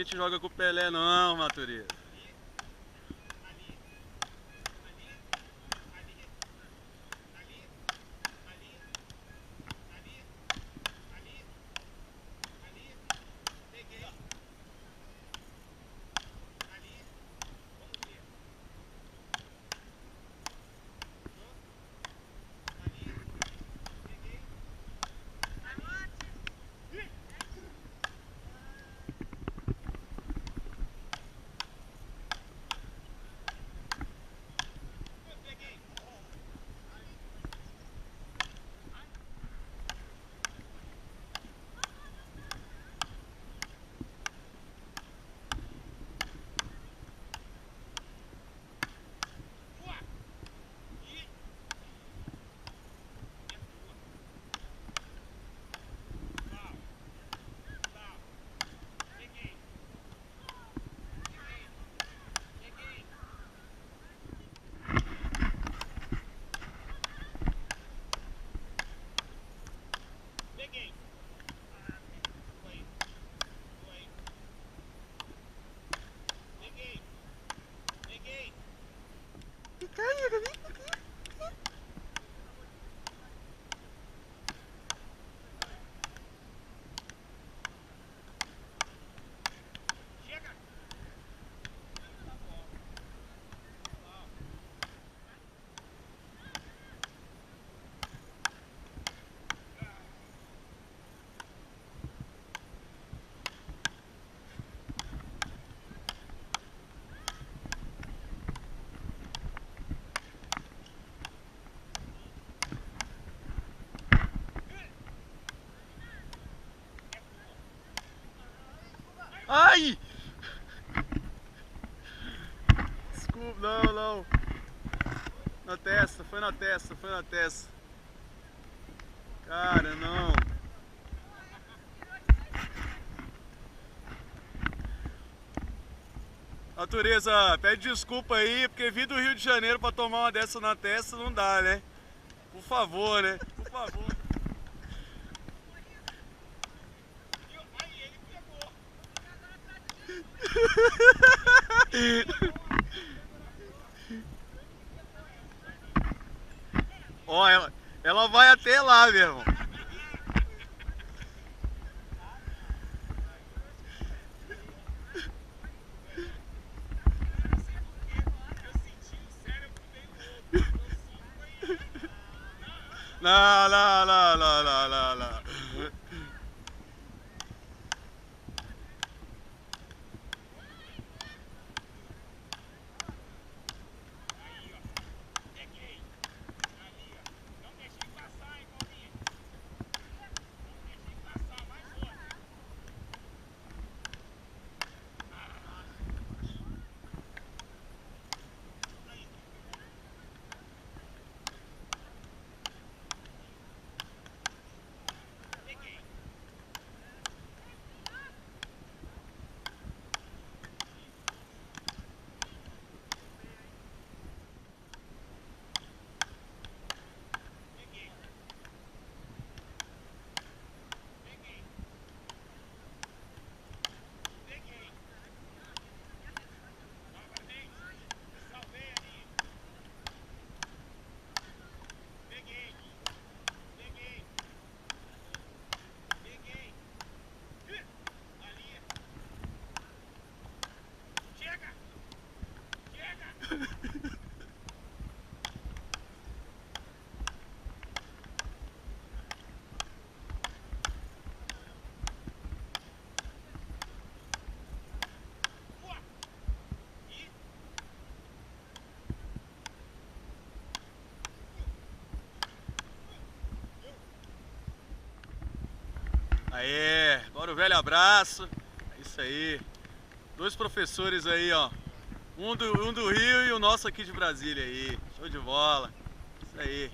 gente joga com o Pelé não, Matureza. Ai! Desculpa, não. Na testa, foi na testa. Cara, não. Natureza, pede desculpa aí, porque vir do Rio de Janeiro pra tomar uma dessa na testa não dá, né? Por favor, né? Por favor. Ó, ela vai até lá, meu irmão. Não. Aê, bora o velho abraço. É isso aí. Dois professores aí, ó. Um do Rio e o nosso aqui de Brasília aí. Show de bola. Isso aí.